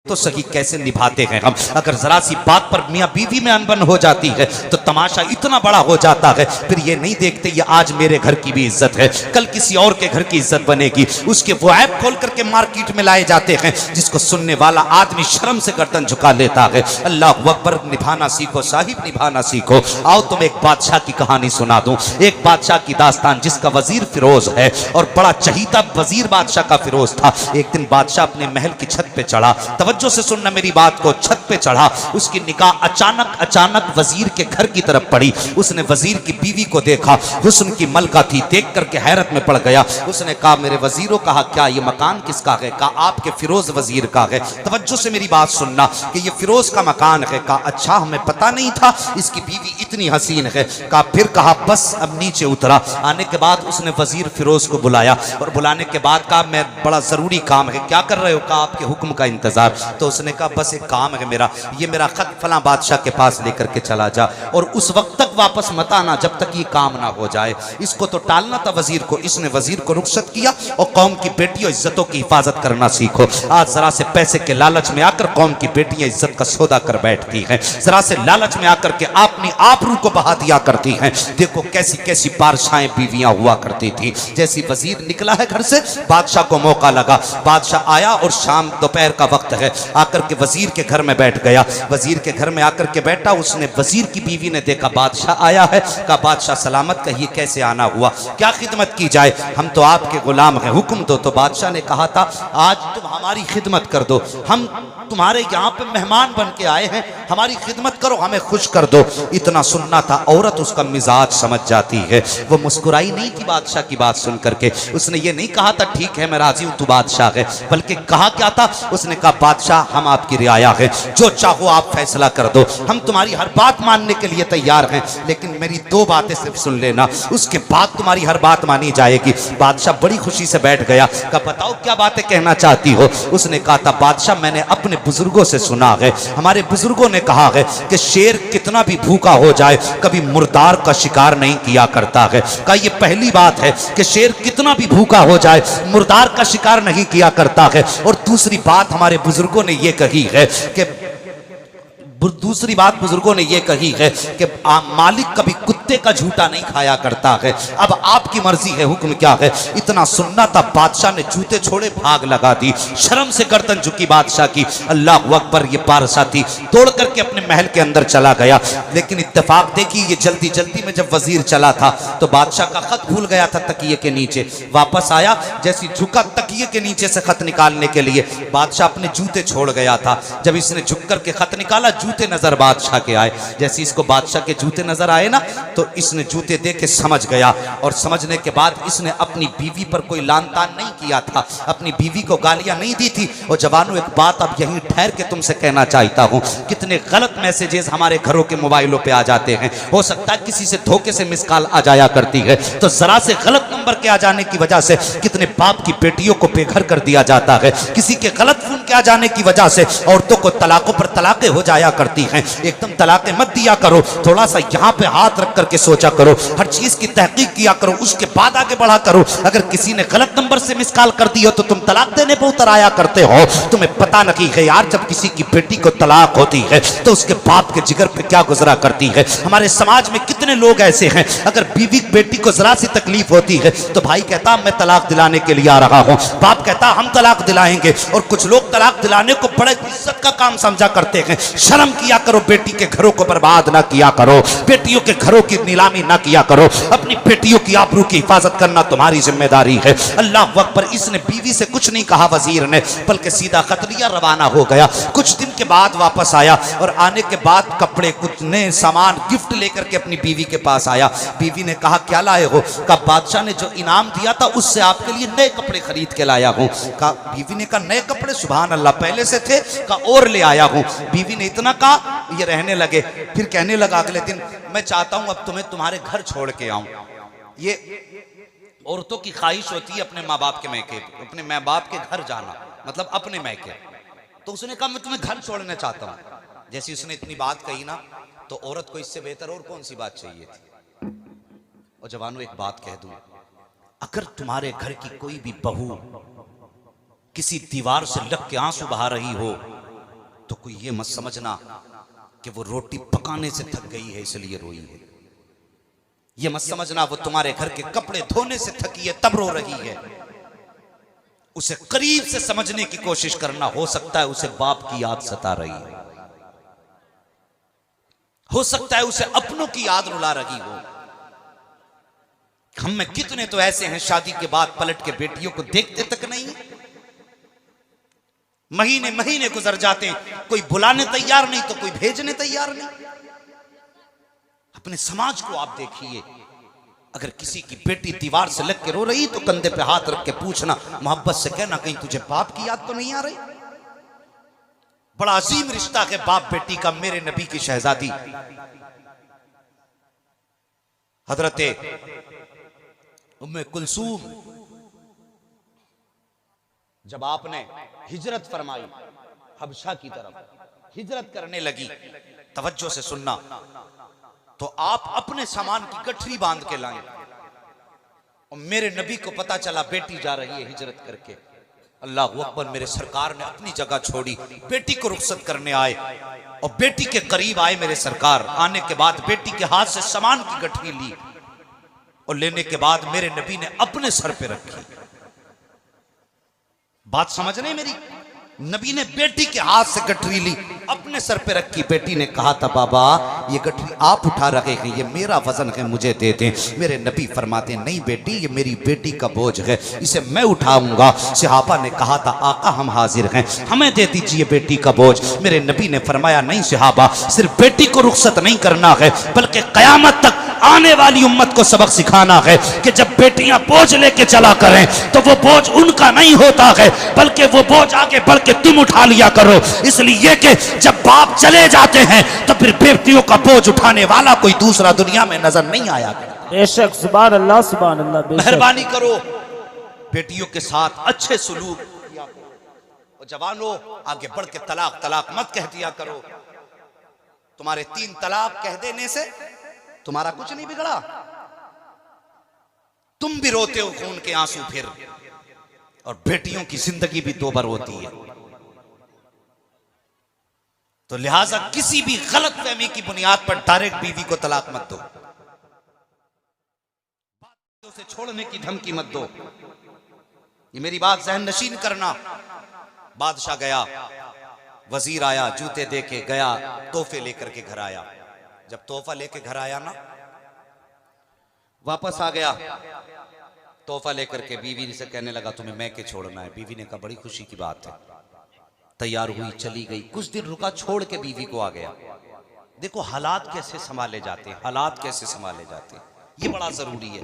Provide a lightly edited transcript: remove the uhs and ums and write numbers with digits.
तो सही कैसे निभाते हैं हम। अगर जरा सी बात पर मियाँ बीवी में अनबन हो जाती है तो तमाशा इतना बड़ा हो जाता है, फिर ये नहीं देखते ये आज मेरे घर की भी इज्जत है, कल किसी और के घर की इज्जत बनेगी। उसके वो ऐप खोल करके मार्केट में लाए जाते हैं जिसको सुनने वाला आदमी शर्म से गर्दन झुका लेता है। अल्लाह अकबर, निभाना सीखो साहिब, निभाना सीखो। आओ तुम एक बादशाह की कहानी सुना दूं, एक बादशाह की दास्तान जिसका वजीर फिरोज है और बड़ा चहीता वजीर बादशाह का फिरोज था। एक दिन बादशाह अपने महल की छत पे चढ़ा, तवज्जो से सुनना मेरी बात को। छत पे चढ़ा, उसकी निगाह अचानक वजीर के घर की तरफ पड़ी। उसने वजीर की बीवी को देखा, हुस्न की मलका थी, देख करके हैरत में पड़ गया। उसने कहा मेरे वजीरों, कहा क्या ये मकान किसका है? कहा आपके फिरोज वजीर का है। तवज्जो से मेरी बात सुनना कि ये फिरोज का मकान है। कहा अच्छा, हमें पता नहीं था इसकी बीवी इतनी हसीन है। कहा फिर कहा बस अब नीचे उतरा। आने के बाद उसने वजीर फिरोज को बुलाया और बुलाने के बाद कहा मैं बड़ा जरूरी काम है। क्या कर रहे हो? कहा आपके हुक्म का इंतजार। तो उसने कहा बस एक काम है मेरा, ये मेरा खत फला बादशाह के पास लेकर के चला जा और उस वक्त तक वापस मत आना जब तक ये काम ना हो जाए। इसको तो टालना था वजीर को। इसने वजीर को रुखसत किया और कौम की बेटियों इज्जतों की हिफाजत करना सीखो। आज जरा से पैसे के लालच में आकर कौम की बेटियां इज्जत का सौदा कर बैठती हैं, जरा से लालच में आकर के अपनी आबरू को बहा दिया करती हैं। देखो कैसी कैसी बादशाहें बीवियां हुआ करती थी। जैसी वजीर निकला है घर से, बादशाह को मौका लगा। बादशाह आया और शाम दोपहर का वक्त है, आकर के वजीर के घर में बैठ गया। वजीर के घर में आकर के बैठा। उसने वजीर की बीवी ने देखा बादशाह आया है। कहा बादशाह सलामत, कहिए कैसे आना हुआ, क्या खिदमत की जाए? हम तो आपके गुलाम हैं, हुक्म दो। तो बादशाह ने कहा था आज तुम हमारी खिदमत कर दो, हम तुम्हारे यहाँ पे मेहमान बन के आए हैं, हमारी खिदमत करो, हमें खुश कर दो। इतना सुनना था। औरत उसका मिजाज समझ जाती है, वो मुस्कुराई नहीं थी बादशाह की बात सुन करके। उसने ये नहीं कहा था ठीक है मैं राजी हूँ तू बादशाह है, बल्कि कहा क्या था? उसने कहा बादशाह हम आपकी रियाया है, जो चाहो आप फैसला कर दो, हम तुम्हारी हर बात मानने के लिए तैयार हैं, लेकिन मेरी दो बातें सिर्फ सुन लेना, उसके बाद तुम्हारी हर बात मानी जाएगी। बादशाह बड़ी खुशी से बैठ गया। कहा बताओ क्या बातें कहना चाहती हो? उसने कहा था बादशाह मैंने अपने बुजुर्गों से सुना है, हमारे बुजुर्गों ने कहा है कि शेर कितना भी भूखा हो जाए कभी मुर्दार का शिकार नहीं किया करता है। कहा ये पहली बात है कि शेर कितना भी भूखा हो जाए मुर्दार का शिकार नहीं किया करता है। और दूसरी बात हमारे बुजुर्गों ने ये कही है कि मालिक कभी कुत्ते का झूठा नहीं खाया करता है। अब आपकी मर्जी है, हुक्म क्या है? इतना सुनना था। बादशाह ने जूते छोड़े, भाग लगा दी, शर्म से गर्दन झुकी बादशाह की। अल्लाह अकबर, ये पारसा थी, तोड़ करके अपने महल के अंदर चला गया। लेकिन इत्तेफाक देखिए, ये जल्दी जल्दी में जब वजीर चला था तो बादशाह का खत भूल गया था तकिए के नीचे। वापस आया, जैसी झुका तकिए के नीचे से खत निकालने के लिए, बादशाह अपने जूते छोड़ गया था। जब इसने झुक करके खत निकाला, जूते नजर बादशाह के आए। जैसे इसको बादशाह के जूते नजर आए ना, तो इसने जूते देख के समझ गया। और समझने के बाद इसने अपनी बीवी पर कोई लान तान नहीं किया था, अपनी बीवी को गालियां नहीं दी थी। और जवानों एक बात अब यहीं ठहर के तुमसे कहना चाहता हूं, कितने गलत मैसेजेस हमारे घरों के मोबाइलों पे आ जाते हैं। हो सकता है किसी से धोखे से मिस कॉल आ जाया करती है, तो जरा से गलत नंबर के आ जाने की वजह से कितने बाप की बेटियों को बेघर कर दिया जाता है। किसी के गलत फोन के आ जाने की वजह से औरतों को तलाकों पर तलाकें हो जाया करती हैं। एकदम तलाकें मत दिया करो, थोड़ा सा यहाँ पे हाथ रख करके सोचा करो, हर चीज की तहकीक किया करो, उसके बाद आगे बढ़ा करो। अगर किसी ने गलत नंबर से मिस कॉल कर दी हो तो तुम तलाक देने पर उतर आया करते हो। तुम्हें पता नहीं है यार, जब किसी की बेटी को तलाक होती है तो उसके बाप के जिगर पे क्या गुजरा करती है। हमारे समाज में कितने लोग ऐसे हैं, अगर बीवी बेटी को जरा सी तकलीफ होती है तो भाई कहता मैं तलाक दिलाने के लिए आ रहा हूँ, बाप कहता हम तलाक दिलाएंगे। और कुछ लोग तलाक दिलाने को बड़े इज्जत का काम समझा करते हैं। शर्म किया करो, बेटी के घरों को बर्बाद ना किया करो, बेटियों के घरों की नीलामी ना किया करो। अपनी बेटियों की आबरू की हिफाजत करना तुम्हारी जिम्मेदारी है। अल्लाह अकबर, इसने बीवी से कुछ नहीं कहा वजीर ने, बल्कि सीधा खत लिया, रवाना हो गया। कुछ दिन के बाद वापस आया और आने के बाद कपड़े, कुछ नए सामान, गिफ्ट लेकर के अपनी बीवी के पास आया। बीवी ने कहा क्या लाए हो? कहा बादशाह ने जो इनाम दिया था उससे आपके लिए नए कपड़े खरीद के लाया हूँ। कहा बीवी ने कहा नए कपड़े? सुभान अल्लाह, पहले से थे? कहा और ले आया हूँ। बीवी ने इतना कहा, ये रहने लगे। फिर कहने लगा अगले दिन मैं चाहता हूं अब तुम्हें तुम्हारे घर छोड़ के आऊं। ये औरतों की ख्वाहिश होती है अपने माँ बाप के मैके, अपने माँ बाप के घर जाना, मतलब अपने मैके। तो उसने कहा मैं तुम्हें घर छोड़ना चाहता हूं। जैसे उसने इतनी बात कही ना, तो औरत को इससे बेहतर और कौन सी बात चाहिए थी। और जवानों एक बात कह दूं, अगर तुम्हारे घर की कोई भी बहू किसी दीवार से लग के आंसू बहा रही हो तो कोई ये मत समझना कि वो रोटी पकाने से थक गई है इसलिए रोई है। ये मत समझना वो तुम्हारे घर के कपड़े धोने से थकी है तब रो रही है। उसे करीब से समझने की कोशिश करना, हो सकता है उसे बाप की याद सता रही है, हो सकता है उसे अपनों की याद रुला रही हो। हम में कितने तो ऐसे हैं शादी के बाद पलट के बेटियों को देखते तक नहीं, महीने महीने गुजर जाते हैं, कोई बुलाने तैयार नहीं तो कोई भेजने तैयार नहीं। अपने समाज को आप देखिए, अगर किसी की बेटी दीवार से लग के रो रही तो कंधे पे हाथ रख के पूछना, मोहब्बत से कहना, कहीं तुझे बाप की याद तो नहीं आ रही। बड़ा अजीम रिश्ता है बाप बेटी का। मेरे नबी की शहजादी हजरते उम्मे कुलसूम, जब आपने हिजरत फरमाई हबशा की तरफ, हिजरत करने लगी, तवज्जो से सुनना, तो आप अपने सामान की गठरी बांध के लाए और मेरे नबी को पता चला बेटी जा रही है हिजरत करके। अल्लाह अकबर, मेरे सरकार ने अपनी जगह छोड़ी, बेटी को रुखसत करने आए और बेटी के करीब आए मेरे सरकार। आने के बाद बेटी के हाथ से सामान की गठरी ली और लेने के बाद मेरे नबी ने अपने सर पे रखी। बात समझ रहे मेरी? नबी ने बेटी के हाथ से गठरी ली, अपने सर पे रखी। बेटी ने कहा था, बाबा ये गठरी आप उठा रहे हैं, ये मेरा वजन है, मुझे दे दें। मेरे नबी फरमाते, नहीं बेटी, ये मेरी बेटी का बोझ है, इसे मैं उठाऊंगा। सहाबा ने कहा था, आका हम हाजिर हैं, हमें दे दीजिए बेटी का बोझ। मेरे नबी ने फरमाया, नहीं सहाबा, सिर्फ बेटी को रुखसत नहीं करना है, बल्कि कयामत तक आने वाली उम्मत को सबक सिखाना है कि जब बेटियां बोझ लेके चला करें तो वो बोझ उनका नहीं होता है, बल्कि वो बोझ आगे बढ़ के तुम उठा लिया करो। इसलिए कि जब बाप चले जाते हैं तो फिर बेटियों का बोझ उठाने वाला कोई दूसरा दुनिया में नजर नहीं आया करता। बेशक, सुभान अल्लाह, सुभान अल्लाह। मेहरबानी करो, बेटियों के साथ अच्छे सुलूक किया करो। और जवानों, आगे बढ़ के तलाक तलाक मत कह दिया करो। तुम्हारे 3 तलाक कह देने से तुम्हारा कुछ नहीं बिगड़ा, तुम भी रोते हो खून के आंसू फिर, और बेटियों की जिंदगी भी 2 बार होती है। तो लिहाजा किसी भी गलत फहमी की बुनियाद पर डायरेक्ट बीवी को तलाक मत दो, उसे छोड़ने की धमकी मत दो। ये मेरी बात जहन नशीन करना। बादशाह गया, वजीर आया, जूते दे के गया, तोहफे लेकर के घर आया। जब तोहफा लेके घर आया ना, वापस आ गया, तोहफा लेकर के बीवी से कहने लगा, तुम्हें मैं के छोड़ना है। बीवी ने कहा, बड़ी खुशी की बात है। तैयार हुई, चली गई, कुछ दिन रुका, छोड़ के बीवी को आ गया। देखो हालात कैसे संभाले जाते हैं, हालात कैसे संभाले जाते हैं, ये बड़ा जरूरी है।